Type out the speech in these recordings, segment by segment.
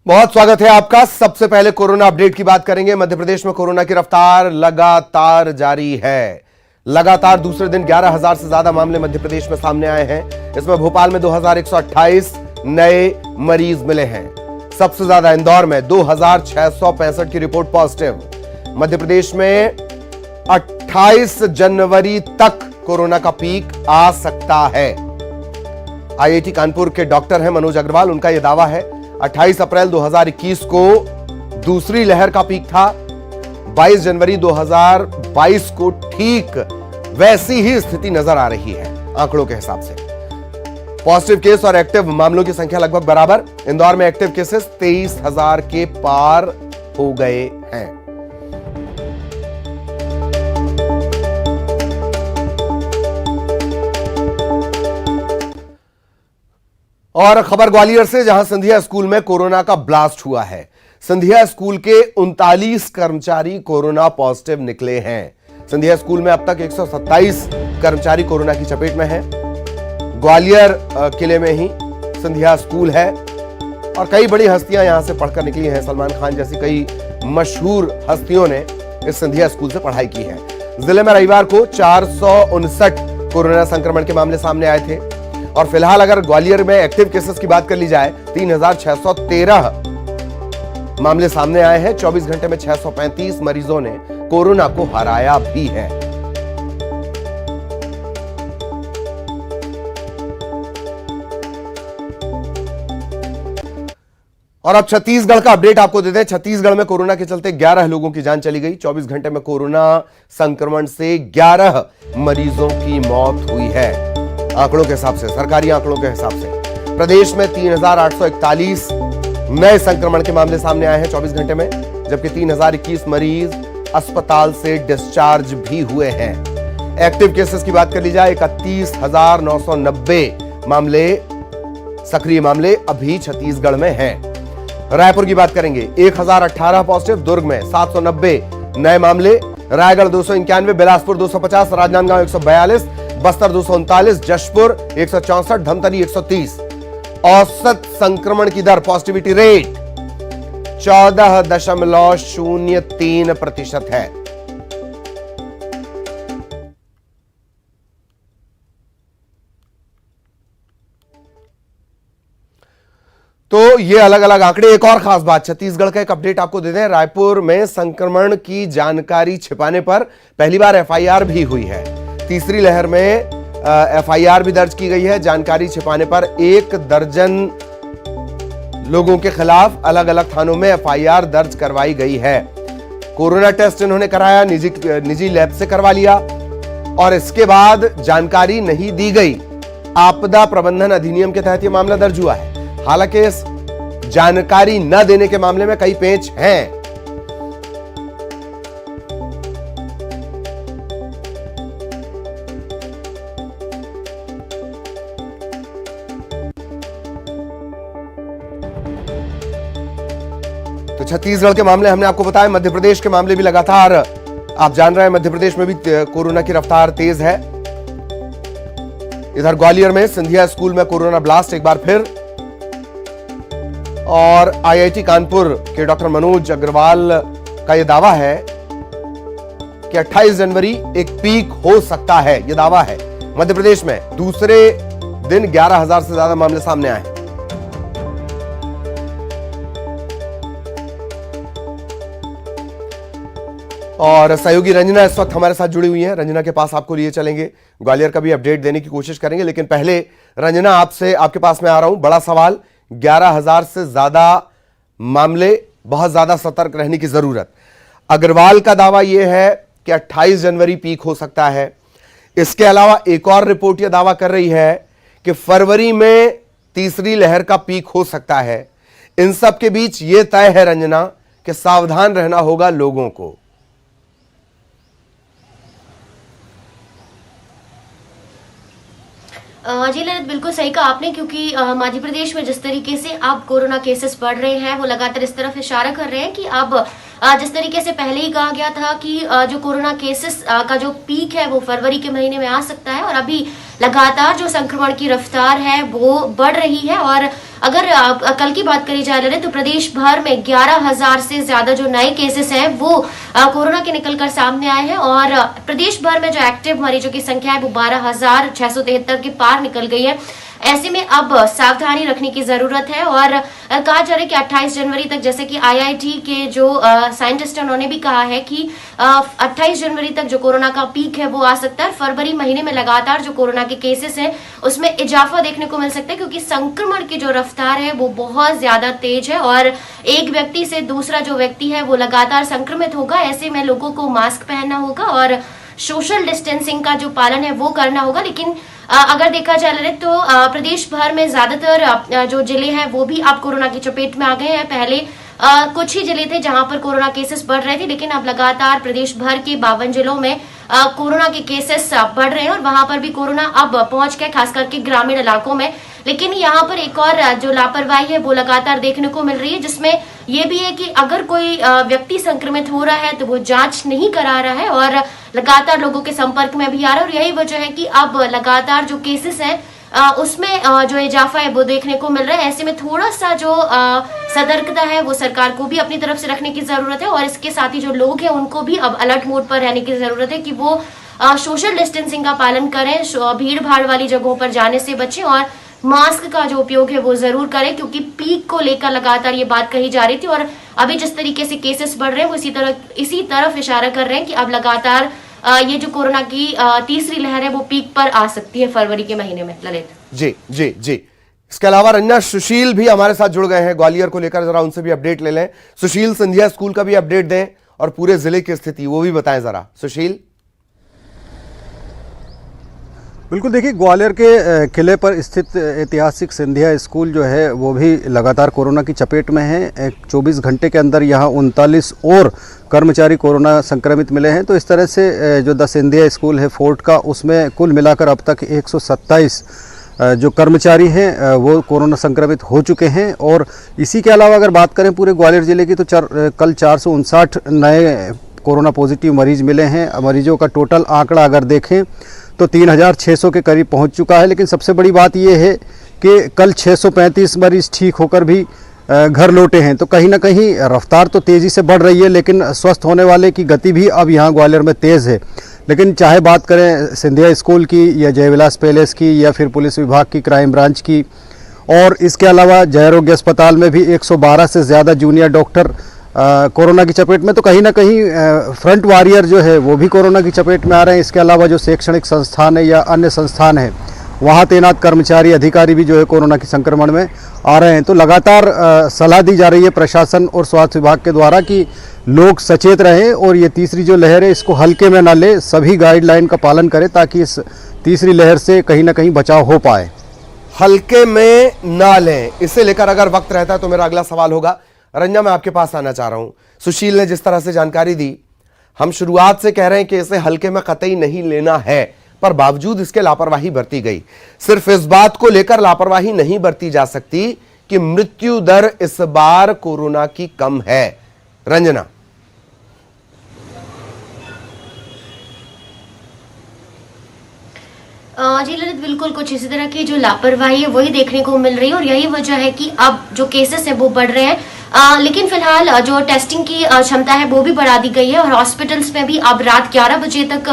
बहुत स्वागत है आपका। सबसे पहले कोरोना अपडेट की बात करेंगे। मध्य प्रदेश में कोरोना की रफ्तार लगातार जारी है। लगातार दूसरे दिन 11,000 से ज्यादा मामले मध्य प्रदेश में सामने आए हैं। इसमें भोपाल में 2,128 नए मरीज मिले हैं। सबसे ज्यादा इंदौर में 2,665 की रिपोर्ट पॉजिटिव। मध्य प्रदेश में 28 जनवरी तक कोरोना का पीक आ सकता है। आईआईटी कानपुर के डॉक्टर हैं मनोज अग्रवाल, उनका यह दावा है। 28 अप्रैल 2021 को दूसरी लहर का पीक था। 22 जनवरी 2022 को ठीक वैसी ही स्थिति नजर आ रही है आंकड़ों के हिसाब से। पॉजिटिव केस और एक्टिव मामलों की संख्या लगभग बराबर। इंदौर में एक्टिव केसेस 23,000 के पार हो गए हैं। और खबर ग्वालियर से, जहां सिंधिया स्कूल में कोरोना का ब्लास्ट हुआ है। सिंधिया स्कूल के 39 कर्मचारी कोरोना पॉजिटिव निकले हैं। सिंधिया स्कूल में अब तक 127 कर्मचारी कोरोना की चपेट में हैं। ग्वालियर किले में ही सिंधिया स्कूल है और कई बड़ी हस्तियां यहां से पढ़कर निकली हैं। सलमान खान जैसी कई मशहूर हस्तियों ने इस सिंधिया स्कूल से पढ़ाई की है। जिले में रविवार को 459 कोरोना संक्रमण के मामले सामने आए थे और फिलहाल अगर ग्वालियर में एक्टिव केसेस की बात कर ली जाए, 3,613 मामले सामने आए हैं। 24 घंटे में 635 मरीजों ने कोरोना को हराया भी है। और अब छत्तीसगढ़ का अपडेट आपको देते हैं। छत्तीसगढ़ में कोरोना के चलते 11 लोगों की जान चली गई। 24 घंटे में कोरोना संक्रमण से 11 मरीजों की मौत हुई है। आंकड़ों के हिसाब से, सरकारी आंकड़ों के हिसाब से प्रदेश में 3,841 नए संक्रमण के मामले सामने आए हैं 24 घंटे में, जबकि 3,021 मरीज अस्पताल से डिस्चार्ज भी हुए हैं। एक्टिव केसेस की बात कर ली जाए, 31,990 मामले, सक्रिय मामले अभी छत्तीसगढ़ में हैं। रायपुर की बात करेंगे, 1,018 पॉजिटिव। दुर्ग में 790 नए मामले। रायगढ़ 291, बिलासपुर 250, राजनांदगांव 142, बस्तर 239, जशपुर 164, धमतरी 130। औसत संक्रमण की दर, पॉजिटिविटी रेट 14.03% है। तो ये अलग अलग आंकड़े। एक और खास बात, छत्तीसगढ़ का एक अपडेट आपको दे दें। रायपुर में संक्रमण की जानकारी छिपाने पर पहली बार एफआईआर भी हुई है। तीसरी लहर में एफआईआर भी दर्ज की गई है। जानकारी छिपाने पर 1 दर्जन लोगों के खिलाफ अलग अलग थानों में एफआईआर दर्ज करवाई गई है। कोरोना टेस्ट इन्होंने कराया, निजी लैब से करवा लिया और इसके बाद जानकारी नहीं दी गई। आपदा प्रबंधन अधिनियम के तहत यह मामला दर्ज हुआ है। हालांकि इस जानकारी न देने के मामले में कई पेंच हैं। तो छत्तीसगढ़ के मामले हमने आपको बताया। मध्य प्रदेश के मामले भी लगातार आप जान रहे हैं, मध्य प्रदेश में भी कोरोना की रफ्तार तेज है। इधर ग्वालियर में सिंधिया स्कूल में कोरोना ब्लास्ट एक बार फिर। और आईआईटी कानपुर के डॉक्टर मनोज अग्रवाल का यह दावा है कि 28 जनवरी एक पीक हो सकता है। यह दावा है। मध्य प्रदेश में दूसरे दिन 11,000 से ज्यादा मामले सामने आए हैं। और सहयोगी रंजना इस वक्त हमारे साथ जुड़ी हुई हैं। रंजना के पास आपको लिए चलेंगे, ग्वालियर का भी अपडेट देने की कोशिश करेंगे। लेकिन पहले रंजना, आपसे आपके पास में आ रहा हूं। बड़ा सवाल, 11,000 से ज्यादा मामले, बहुत ज्यादा सतर्क रहने की जरूरत। अग्रवाल का दावा यह है कि 28 जनवरी पीक हो सकता है। इसके अलावा एक और रिपोर्ट यह दावा कर रही है कि फरवरी में तीसरी लहर का पीक हो सकता है। इन सब के बीच यह तय है रंजना कि सावधान रहना होगा लोगों को। जी ललित, बिल्कुल सही कहा आपने, क्योंकि मध्य प्रदेश में जिस तरीके से अब कोरोना केसेस बढ़ रहे हैं, वो लगातार इस तरफ इशारा कर रहे हैं कि अब जिस तरीके से पहले ही कहा गया था कि जो कोरोना केसेस का जो पीक है वो फरवरी के महीने में आ सकता है, और अभी लगातार जो संक्रमण की रफ्तार है वो बढ़ रही है और अगर कल की बात करी जाए ललित, तो प्रदेश भर में 11,000 से ज्यादा जो नए केसेस हैं वो कोरोना के निकलकर सामने आए हैं और प्रदेश भर में जो एक्टिव मरीजों की संख्या है वो 12,673 के पार निकल गई है। ऐसे में अब सावधानी रखने की जरूरत है और कहा जा रहा है कि 28 जनवरी तक, जैसे कि आईआईटी के जो साइंटिस्ट हैं उन्होंने भी कहा है कि 28 जनवरी तक जो कोरोना का पीक है वो आ सकता है। फरवरी महीने में लगातार जो कोरोना के केसेस हैं उसमें इजाफा देखने को मिल सकता है, क्योंकि संक्रमण की जो रफ्तार है वो बहुत ज्यादा तेज है और एक व्यक्ति से दूसरा जो व्यक्ति है वो लगातार संक्रमित होगा। ऐसे में लोगों को मास्क पहनना होगा और सोशल डिस्टेंसिंग का जो पालन है वो करना होगा। लेकिन अगर देखा जाए तो प्रदेश भर में ज्यादातर जो जिले हैं वो भी अब कोरोना की चपेट में आ गए हैं। पहले कुछ ही जिले थे जहां पर कोरोना केसेस बढ़ रहे थे, लेकिन अब लगातार प्रदेश भर के 52 जिलों में कोरोना के केसेस बढ़ रहे हैं और वहां पर भी कोरोना अब पहुंच गया, खास करके ग्रामीण इलाकों में। लेकिन यहाँ पर एक और जो लापरवाही है वो लगातार देखने को मिल रही है, जिसमें ये भी है कि अगर कोई व्यक्ति संक्रमित हो रहा है तो वो जांच नहीं करा रहा है और लगातार लोगों के संपर्क में भी आ रहा है। और यही वजह है कि अब लगातार जो केसेस हैं उसमें जो इजाफा है वो देखने को मिल रहा है। ऐसे में थोड़ा सा जो सतर्कता है वो सरकार को भी अपनी तरफ से रखने की जरूरत है और इसके साथ ही जो लोग हैं उनको भी अब अलर्ट मोड पर रहने की जरूरत है कि वो सोशल डिस्टेंसिंग का पालन करें, भीड़ भाड़ वाली जगहों पर जाने से बचें और मास्क का जो उपयोग है वो जरूर करें, क्योंकि पीक को लेकर लगातार ये बात कही जा रही थी और अभी जिस तरीके से केसेस बढ़ रहे हैं वो इसी तरफ इशारा कर रहे हैं कि अब लगातार ये जो कोरोना की तीसरी लहर है वो पीक पर आ सकती है फरवरी के महीने में। ललित जी जी जी, इसके अलावा रंजना सुशील भी हमारे साथ जुड़ गए हैं ग्वालियर को लेकर, जरा उनसे भी अपडेट ले लें। सुशील, सिंधिया स्कूल का भी अपडेट दें और पूरे जिले की स्थिति वो भी बताएं जरा। सुशील। बिल्कुल, देखिए ग्वालियर के किले पर स्थित ऐतिहासिक सिंधिया स्कूल जो है वो भी लगातार कोरोना की चपेट में है। 24 घंटे के अंदर यहाँ 39 और कर्मचारी कोरोना संक्रमित मिले हैं। तो इस तरह से जो द सिंधिया स्कूल है फोर्ट का, उसमें कुल मिलाकर अब तक 127 जो कर्मचारी हैं वो कोरोना संक्रमित हो चुके हैं। और इसी के अलावा अगर बात करें पूरे ग्वालियर जिले की तो कल 459 नए कोरोना पॉजिटिव मरीज मिले हैं। मरीजों का टोटल आंकड़ा अगर देखें तो 3,600 के करीब पहुंच चुका है। लेकिन सबसे बड़ी बात यह है कि कल 635 मरीज ठीक होकर भी घर लौटे हैं। तो कहीं ना कहीं रफ्तार तो तेज़ी से बढ़ रही है, लेकिन स्वस्थ होने वाले की गति भी अब यहाँ ग्वालियर में तेज़ है। लेकिन चाहे बात करें सिंधिया स्कूल की या जयविलास पैलेस की या फिर पुलिस विभाग की क्राइम ब्रांच की, और इसके अलावा जयरोग्य अस्पताल में भी 112 से ज़्यादा जूनियर डॉक्टर कोरोना की चपेट में। तो कहीं ना कहीं फ्रंट वॉरियर जो है वो भी कोरोना की चपेट में आ रहे हैं। इसके अलावा जो शैक्षणिक संस्थान है या अन्य संस्थान है वहाँ तैनात कर्मचारी अधिकारी भी जो है कोरोना के संक्रमण में आ रहे हैं। तो लगातार सलाह दी जा रही है प्रशासन और स्वास्थ्य विभाग के द्वारा कि लोग सचेत रहें और ये तीसरी जो लहर है इसको हल्के में ना ले, सभी गाइडलाइन का पालन करें ताकि इस तीसरी लहर से कहीं ना कहीं बचाव हो पाए। हल्के में ना लें, इसे लेकर अगर वक्त रहता है तो मेरा अगला सवाल होगा। रंजना, मैं आपके पास आना चाह रहा हूं। सुशील ने जिस तरह से जानकारी दी, हम शुरुआत से कह रहे हैं कि इसे हल्के में कतई नहीं लेना है, पर बावजूद इसके लापरवाही बरती गई। सिर्फ इस बात को लेकर लापरवाही नहीं बरती जा सकती कि मृत्यु दर इस बार कोरोना की कम है। रंजना। जी ललित, बिल्कुल कुछ इसी तरह की जो लापरवाही है वही देखने को मिल रही है और यही वजह है कि अब जो केसेस है वो बढ़ रहे हैं। लेकिन फिलहाल जो टेस्टिंग की क्षमता है वो भी बढ़ा दी गई है और हॉस्पिटल्स में भी अब रात 11 बजे तक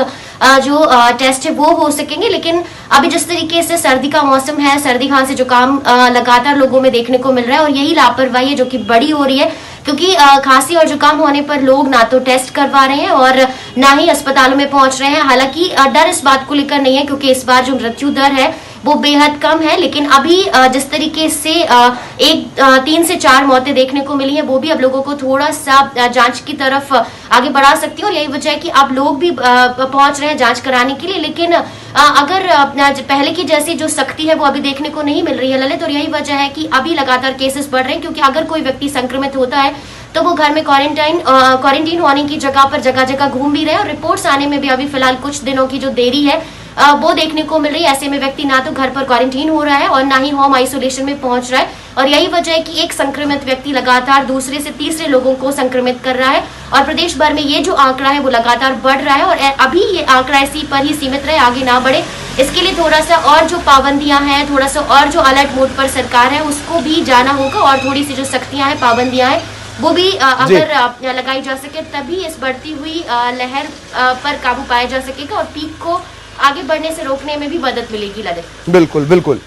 जो टेस्ट है वो हो सकेंगे। लेकिन अभी जिस तरीके से सर्दी का मौसम है, सर्दी खांसी जुकाम लगातार लोगों में देखने को मिल रहा है और यही लापरवाही है जो कि बड़ी हो रही है, क्योंकि खांसी और जुकाम होने पर लोग ना तो टेस्ट करवा रहे हैं और ना ही अस्पतालों में पहुंच रहे हैं। हालांकि डर इस बात को लेकर नहीं है, क्योंकि इस बार जो मृत्यु दर है वो बेहद कम है। लेकिन अभी जिस तरीके से 3 से 4 मौतें देखने को मिली हैं, वो भी अब लोगों को थोड़ा सा जांच की तरफ आगे बढ़ा सकती है और यही वजह है कि अब लोग भी पहुंच रहे हैं जांच कराने के लिए। लेकिन अगर पहले की जैसी जो सख्ती है वो अभी देखने को नहीं मिल रही है ललित, और यही वजह है कि अभी लगातार केसेस बढ़ रहे हैं, क्योंकि अगर कोई व्यक्ति संक्रमित होता है तो वो घर में क्वारंटीन होने की जगह पर जगह जगह घूम भी रहे हैं और रिपोर्ट्स आने में भी अभी फिलहाल कुछ दिनों की जो देरी है वो देखने को मिल रही है। ऐसे में व्यक्ति ना तो घर पर क्वारंटीन हो रहा है और ना ही होम आइसोलेशन में पहुंच रहा है और यही वजह है कि एक संक्रमित व्यक्ति लगातार दूसरे से तीसरे लोगों को संक्रमित कर रहा है और प्रदेश भर में ये जो आंकड़ा है वो लगातार बढ़ रहा है और अभी ये आंकड़ा इसी पर ही सीमित रहे, आगे ना बढ़े, इसके लिए थोड़ा सा और जो पाबंदियां हैं, थोड़ा सा और जो अलर्ट मोड पर सरकार है उसको भी जाना होगा और थोड़ी सी जो सख्तियां हैं, पाबंदियां हैं वो भी अगर लगाई जा सके तभी इस बढ़ती हुई लहर पर काबू पाया जा सकेगा और पीक को आगे बढ़ने से रोकने में भी मदद मिलेगी ललित। बिल्कुल बिल्कुल।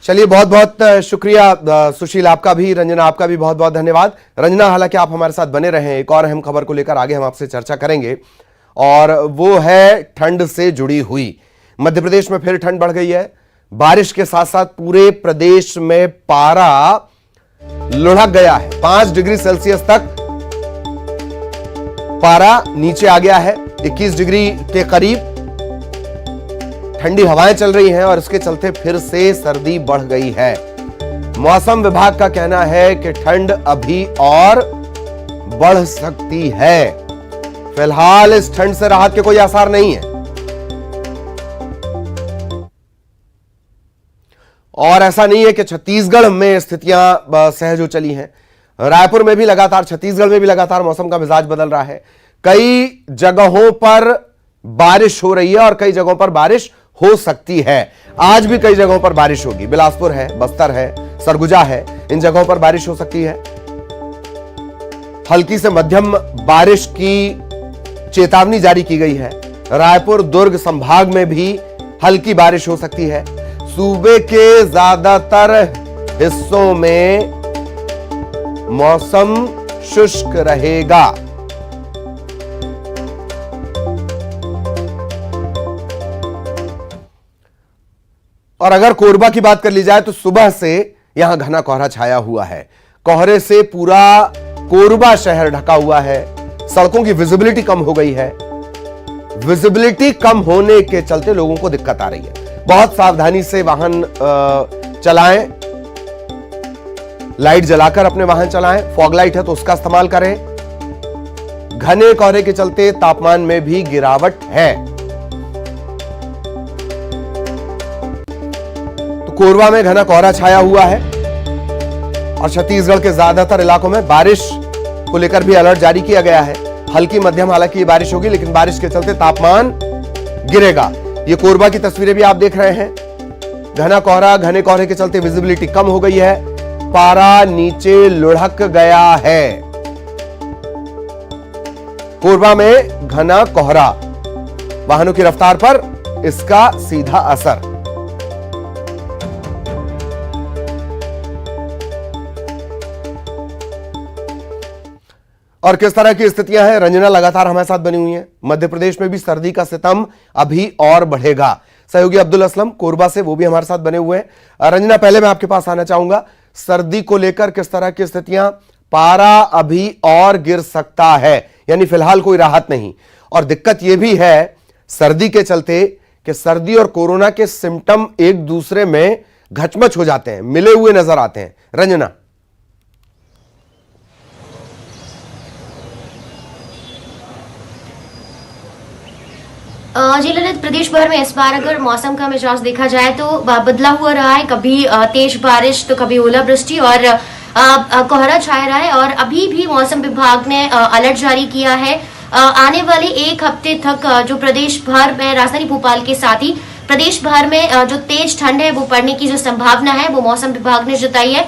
चलिए बहुत बहुत शुक्रिया सुशील, आपका भी, रंजना आपका भी बहुत बहुत धन्यवाद। रंजना, हालांकि आप हमारे साथ बने रहें, एक और अहम खबर को लेकर आगे हम आपसे चर्चा करेंगे और वो है ठंड से जुड़ी हुई। मध्य प्रदेश में फिर ठंड बढ़ गई है। बारिश के साथ साथ पूरे प्रदेश में पारा लुढ़क गया है। 5 डिग्री सेल्सियस तक पारा नीचे आ गया है, 21 डिग्री के करीब। ठंडी हवाएं चल रही हैं और इसके चलते फिर से सर्दी बढ़ गई है। मौसम विभाग का कहना है कि ठंड अभी और बढ़ सकती है। फिलहाल इस ठंड से राहत के कोई आसार नहीं है और ऐसा नहीं है कि छत्तीसगढ़ में स्थितियां सहज हो चली हैं। रायपुर में भी लगातार, छत्तीसगढ़ में भी लगातार मौसम का मिजाज बदल रहा है। कई जगहों पर बारिश हो रही है और कई जगहों पर बारिश हो सकती है। आज भी कई जगहों पर बारिश होगी। बिलासपुर है, बस्तर है, सरगुजा है, इन जगहों पर बारिश हो सकती है। हल्की से मध्यम बारिश की चेतावनी जारी की गई है। रायपुर, दुर्ग संभाग में भी हल्की बारिश हो सकती है। सूबे के ज्यादातर हिस्सों में मौसम शुष्क रहेगा। और अगर कोरबा की बात कर ली जाए तो सुबह से यहां घना कोहरा छाया हुआ है। कोहरे से पूरा कोरबा शहर ढका हुआ है। सड़कों की विजिबिलिटी कम हो गई है। विजिबिलिटी कम होने के चलते लोगों को दिक्कत आ रही है। बहुत सावधानी से वाहन चलाएं, लाइट जलाकर अपने वाहन चलाएं। फॉग लाइट है तो उसका इस्तेमाल करें। घने कोहरे के चलते तापमान में भी गिरावट है। तो कोरबा में घना कोहरा छाया हुआ है और छत्तीसगढ़ के ज्यादातर इलाकों में बारिश को लेकर भी अलर्ट जारी किया गया है। हल्की मध्यम हालांकि बारिश होगी, लेकिन बारिश के चलते तापमान गिरेगा। ये कोरबा की तस्वीरें भी आप देख रहे हैं। घना कोहरा, घने कोहरे के चलते विजिबिलिटी कम हो गई है। पारा नीचे लुढ़क गया है। कोरबा में घना कोहरा, वाहनों की रफ्तार पर इसका सीधा असर। और किस तरह की स्थितियां हैं, रंजना लगातार हमारे साथ बनी हुई हैं। मध्य प्रदेश में भी सर्दी का सितम अभी और बढ़ेगा। सहयोगी अब्दुल असलम कोरबा से, वो भी हमारे साथ बने हुए हैं। रंजना, पहले मैं आपके पास आना चाहूंगा, सर्दी को लेकर किस तरह की स्थितियां? पारा अभी और गिर सकता है, यानी फिलहाल कोई राहत नहीं। और दिक्कत यह भी है सर्दी के चलते कि सर्दी और कोरोना के सिम्टम एक दूसरे में घचमच हो जाते हैं, मिले हुए नजर आते हैं। रंजना। जी ललित, प्रदेश भर में इस बार अगर मौसम का मिजाज देखा जाए तो बदला हुआ रहा है। कभी तेज बारिश तो कभी ओलावृष्टि और कोहरा छाया रहा है। और अभी भी मौसम विभाग ने अलर्ट जारी किया है। आने वाले एक हफ्ते तक जो प्रदेश भर में, राजधानी भोपाल के साथ ही प्रदेश भर में जो तेज ठंड है वो पड़ने की जो संभावना है वो मौसम विभाग ने जताई है।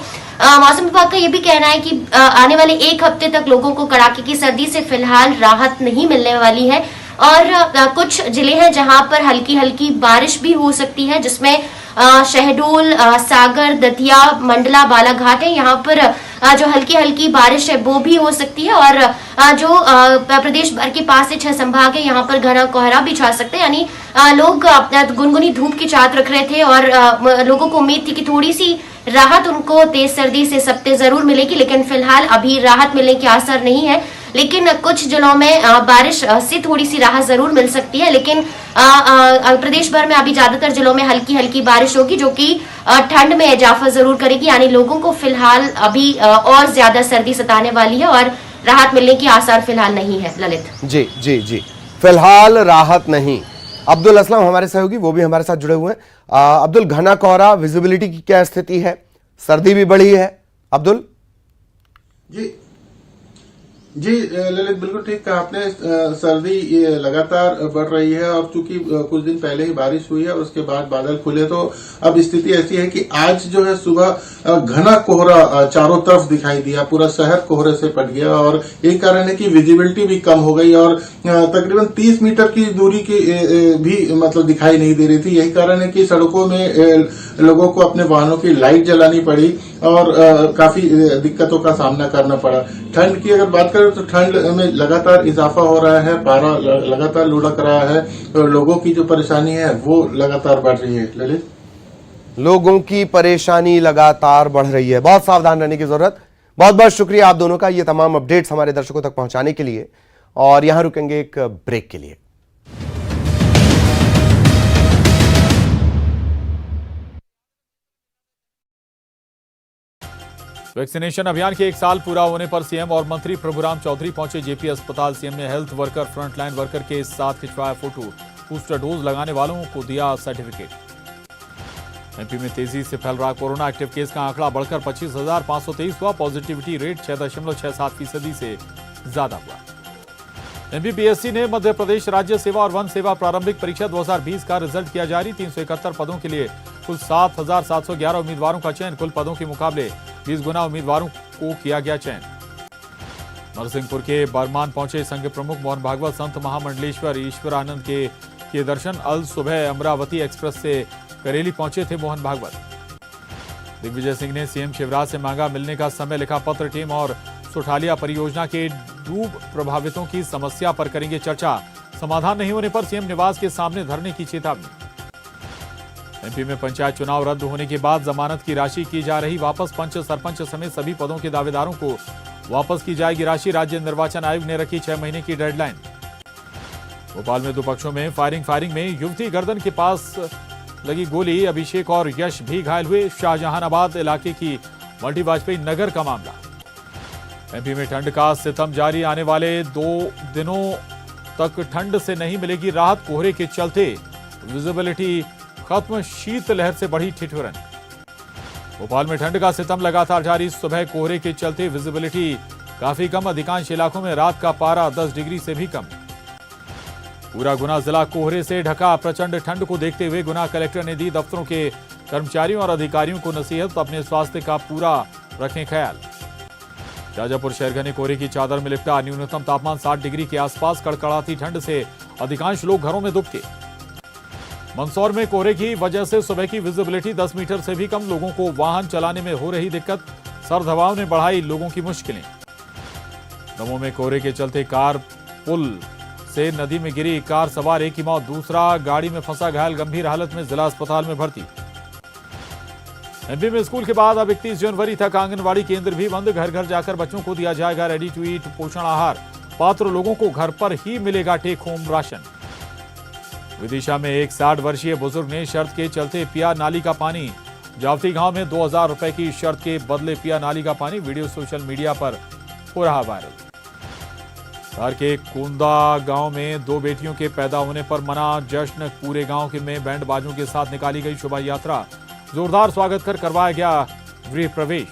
मौसम विभाग का ये भी कहना है कि आने वाले एक हफ्ते तक लोगों को कड़ाके की सर्दी से फिलहाल राहत नहीं मिलने वाली है। और कुछ जिले हैं जहां पर हल्की हल्की बारिश भी हो सकती है, जिसमें शहडोल, सागर, दतिया, मंडला, बालाघाट है। यहाँ पर जो हल्की हल्की बारिश है वो भी हो सकती है। और जो प्रदेश भर के 5 से 6 संभाग है, यहाँ पर घना कोहरा भी छा सकते हैं। यानी लोग गुनगुनी धूप की चाहत रख रहे थे और लोगों को उम्मीद थी कि थोड़ी सी राहत उनको तेज सर्दी से सप्ते जरूर मिलेगी, लेकिन फिलहाल अभी राहत मिलने के आसार नहीं है। लेकिन कुछ जिलों में बारिश से थोड़ी सी राहत जरूर मिल सकती है, लेकिन प्रदेश भर में अभी ज्यादातर जिलों में हल्की हल्की बारिश होगी, जो कि ठंड में इजाफा जरूर करेगी। यानी लोगों को फिलहाल अभी और ज्यादा सर्दी सताने वाली है और राहत मिलने की आसार फिलहाल नहीं है। ललित जी जी जी, फिलहाल राहत नहीं। अब्दुल असलम हमारे सहयोगी, वो भी हमारे साथ जुड़े हुए हैं। अब्दुल, घना कोहरा, विजिबिलिटी की क्या स्थिति है? सर्दी भी बढ़ी है। अब्दुल जी, जी ललित, बिल्कुल ठीक कहा आपने। सर्दी ये लगातार बढ़ रही है और चूंकि कुछ दिन पहले ही बारिश हुई है और उसके बाद बादल खुले, तो अब स्थिति ऐसी है कि आज जो है सुबह घना कोहरा चारों तरफ दिखाई दिया, पूरा शहर कोहरे से पट गया और यही कारण है कि विजिबिलिटी भी कम हो गई और तकरीबन 30 मीटर की दूरी की भी मतलब दिखाई नहीं दे रही थी। यही कारण है कि सड़कों में लोगों को अपने वाहनों की लाइट जलानी पड़ी और काफी दिक्कतों का सामना करना पड़ा। ठंड की अगर बात करें तो ठंड में लगातार इजाफा हो रहा है, पारा लगातार लुढ़क रहा है और लोगों की जो परेशानी है वो लगातार बढ़ रही है। ललित, लोगों की परेशानी लगातार बढ़ रही है, बहुत सावधान रहने की जरूरत। बहुत बहुत शुक्रिया आप दोनों का ये तमाम अपडेट्स हमारे दर्शकों तक पहुंचाने के लिए। और यहां रुकेंगे एक ब्रेक के लिए। वैक्सीनेशन अभियान के 1 साल पूरा होने पर सीएम और मंत्री प्रभुराम चौधरी पहुंचे जेपी अस्पताल। सीएम ने हेल्थ वर्कर, फ्रंटलाइन वर्कर के साथ खिंचवाया फोटो। बूस्टर डोज लगाने वालों को दिया सर्टिफिकेट। एमपी में तेजी से फैल रहा कोरोना। एक्टिव केस का आंकड़ा बढ़कर 25,523 हुआ। पॉजिटिविटी रेट 6.67% से ज्यादा हुआ। एमपीपीएससी ने मध्य प्रदेश राज्य सेवा और वन सेवा प्रारंभिक परीक्षा 2020 का रिजल्ट किया जारी। 371 पदों के लिए कुल 7,711 उम्मीदवारों का चयन। कुल पदों के मुकाबले 20 गुना उम्मीदवारों को किया गया चयन। नरसिंहपुर के बरमान पहुंचे संघ प्रमुख मोहन भागवत। संत महामंडलेश्वर ईश्वरानंद के दर्शन। अल सुबह अमरावती एक्सप्रेस से करेली पहुंचे थे मोहन भागवत। दिग्विजय सिंह ने सीएम शिवराज से मांगा मिलने का समय। लिखा पत्र। टीम और सुठालिया परियोजना के डूब प्रभावितों की समस्या पर करेंगे चर्चा। समाधान नहीं होने पर सीएम निवास के सामने धरने की चेतावनी। एमपी में पंचायत चुनाव रद्द होने के बाद जमानत की राशि की जा रही वापस। पंच, सरपंच समेत सभी पदों के दावेदारों को वापस की जाएगी राशि। राज्य निर्वाचन आयोग ने रखी 6 महीने की डेडलाइन। भोपाल में दो पक्षों में फायरिंग में युवती गर्दन के पास लगी गोली। अभिषेक और यश भी घायल हुए। शाहजहानाबाद इलाके की मल्टी वाजपेयी नगर का मामला। एमपी में ठंड का सितम जारी। आने वाले 2 दिनों तक ठंड से नहीं मिलेगी राहत। कोहरे के चलते विजिबिलिटी खत्म। शीतलहर से बढ़ी ठिठुरन। भोपाल में ठंड का सितम लगातार जारी। सुबह कोहरे के चलते विजिबिलिटी काफी कम। अधिकांश इलाकों में रात का पारा 10 डिग्री से भी कम। पूरा गुना जिला कोहरे से ढका। प्रचंड ठंड को देखते हुए गुना कलेक्टर ने दी दफ्तरों के कर्मचारियों और अधिकारियों को नसीहत। अपने स्वास्थ्य का पूरा रखें ख्याल। शाजापुर शहर घने कोहरे की चादर में लिपटा। न्यूनतम तापमान 60 डिग्री के आसपास। कड़कड़ाती ठंड से अधिकांश लोग घरों में दुबके। मंदसौर में कोहरे की वजह से सुबह की विजिबिलिटी 10 मीटर से भी कम। लोगों को वाहन चलाने में हो रही दिक्कत। सर्द हवाओं ने बढ़ाई लोगों की मुश्किलें। दमोह में कोहरे के चलते कार पुल से नदी में गिरी। कार सवार एक की मौत। दूसरा गाड़ी में फंसा घायल गंभीर हालत में जिला अस्पताल में भर्ती। एमपी में स्कूल के बाद अब 31 जनवरी तक आंगनबाड़ी केंद्र भी बंद। घर घर जाकर बच्चों को दिया जाएगा रेडी टू ईट पोषण आहार। पात्र लोगों को घर पर ही मिलेगा टेक होम राशन। विदिशा में एक 60 वर्षीय बुजुर्ग ने शर्त के चलते पिया नाली का पानी। जावती गांव में 2000 रुपए की शर्त के बदले पिया नाली का पानी। वीडियो सोशल मीडिया पर हो रहा वायरल। धार के कुंदा गांव में 2 बेटियों के पैदा होने पर मना जश्न। पूरे गांव के में बैंड बाजों के साथ निकाली गई शोभा यात्रा। जोरदार स्वागत कर करवाया गया गृह प्रवेश।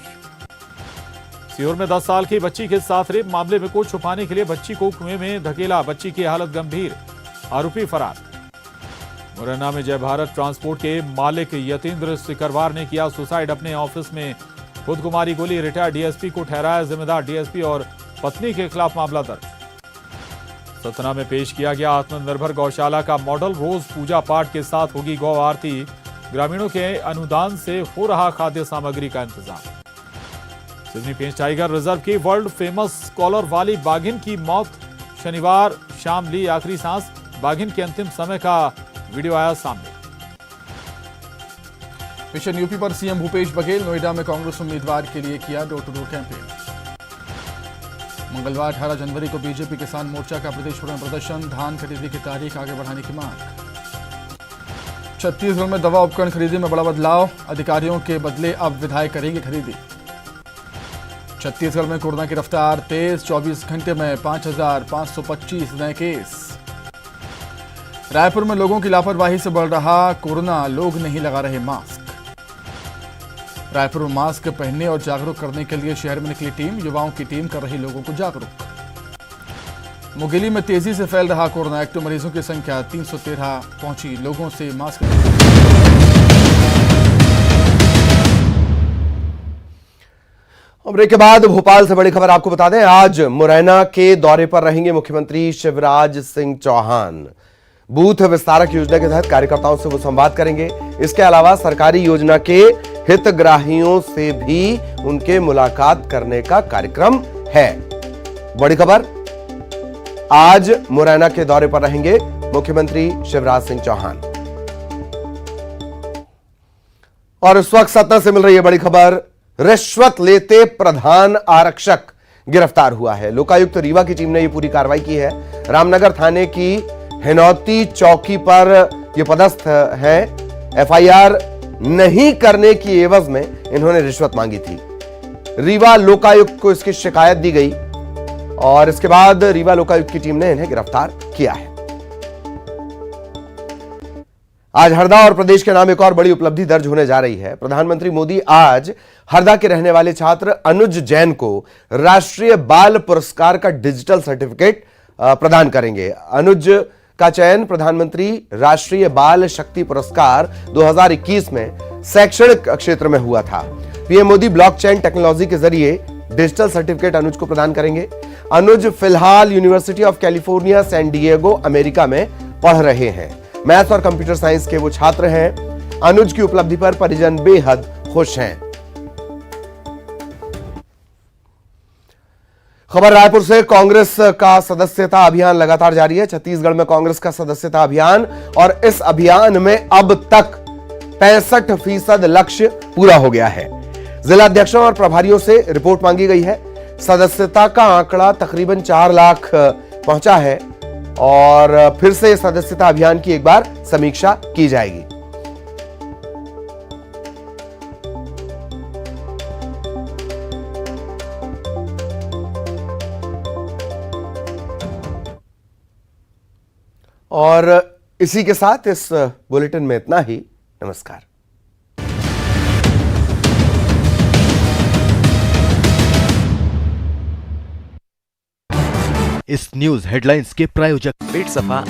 सीहोर में 10 साल की बच्ची के साथ रेप मामले में को छुपाने के लिए बच्ची को कुएं में धकेला। बच्ची की हालत गंभीर। आरोपी फरार। मुरैना में जय भारत ट्रांसपोर्ट के मालिक यतेंद्र सिकरवार ने किया सुसाइड। अपने ऑफिस में खुद को मारी गोली। रिटायर्ड डीएसपी को ठहराया जिम्मेदार। डीएसपी और पत्नी के खिलाफ मामला दर्ज। सतना में पेश किया गया आत्मनिर्भर गौशाला का मॉडल। रोज पूजा पाठ के साथ होगी गौ आरती। ग्रामीणों के अनुदान से हो रहा खाद्य सामग्री का इंतजाम। सिडनी पेंच टाइगर रिजर्व की वर्ल्ड फेमस कॉलर वाली बाघिन की मौत। शनिवार शाम ली आखिरी सांस। बाघिन के अंतिम समय का वीडियो आया सामने। मिशन यूपी पर सीएम भूपेश बघेल नोएडा में कांग्रेस उम्मीदवार के लिए किया डोर टू डोर कैंपेन। मंगलवार 18 जनवरी को बीजेपी किसान मोर्चा का प्रदेशभर में प्रदर्शन। धान खरीदी की तारीख आगे बढ़ाने की मांग। छत्तीसगढ़ में दवा उपकरण खरीदी में बड़ा बदलाव। अधिकारियों के बदले अब विधायक करेंगे खरीदी। छत्तीसगढ़ में कोरोना की रफ्तार तेज। 24 घंटे में 5,525 नए केस। रायपुर में लोगों की लापरवाही से बढ़ रहा कोरोना। लोग नहीं लगा रहे मास्क। रायपुर में मास्क पहनने और जागरूक करने के लिए शहर में निकली टीम। युवाओं की टीम कर रही लोगों को जागरूक। मुंगेली में तेजी से फैल रहा कोरोना। एक्टिव मरीजों की संख्या 313 पहुंची। लोगों से मास्क। ब्रेक के बाद भोपाल से बड़ी खबर आपको बता दें, आज मुरैना के दौरे पर रहेंगे मुख्यमंत्री शिवराज सिंह चौहान। बूथ विस्तारक योजना के तहत कार्यकर्ताओं से वो संवाद करेंगे। इसके अलावा सरकारी योजना के हितग्राहियों से भी उनके मुलाकात करने का कार्यक्रम है। बड़ी खबर, आज मुरैना के दौरे पर रहेंगे मुख्यमंत्री शिवराज सिंह चौहान। और इस वक्त सतना से मिल रही है बड़ी खबर, रिश्वत लेते प्रधान आरक्षक गिरफ्तार हुआ है। लोकायुक्त रीवा की टीम ने यह पूरी कार्रवाई की है। रामनगर थाने की हिनौती चौकी पर यह पदस्थ है। एफआईआर नहीं करने की एवज में इन्होंने रिश्वत मांगी थी। रीवा लोकायुक्त को इसकी शिकायत दी गई और इसके बाद रीवा लोकायुक्त की टीम ने इन्हें गिरफ्तार किया है। आज हरदा और प्रदेश के नाम एक और बड़ी उपलब्धि दर्ज होने जा रही है। प्रधानमंत्री मोदी आज हरदा के रहने वाले छात्र अनुज जैन को राष्ट्रीय बाल पुरस्कार का डिजिटल सर्टिफिकेट प्रदान करेंगे। अनुज का चयन प्रधानमंत्री राष्ट्रीय बाल शक्ति पुरस्कार 2021 में शैक्षणिक क्षेत्र में हुआ था। पीएम मोदी ब्लॉकचेन टेक्नोलॉजी के जरिए डिजिटल सर्टिफिकेट अनुज को प्रदान करेंगे। अनुज फिलहाल University of California San Diego America में पढ़ रहे हैं। मैथ्स और कंप्यूटर साइंस के वो छात्र हैं। अनुज की उपलब्धि पर परिजन बेहद खुश हैं। खबर रायपुर से, कांग्रेस का सदस्यता अभियान लगातार जारी है। छत्तीसगढ़ में कांग्रेस का सदस्यता अभियान, और इस अभियान में अब तक 65% लक्ष्य पूरा हो गया है। जिला अध्यक्षों और प्रभारियों से रिपोर्ट मांगी गई है। सदस्यता का आंकड़ा तकरीबन 4 लाख पहुंचा है और फिर से सदस्यता अभियान की एक बार समीक्षा की जाएगी। और इसी के साथ इस बुलेटिन में इतना ही। नमस्कार। इस न्यूज हेडलाइंस के प्रायोजक पेट सफा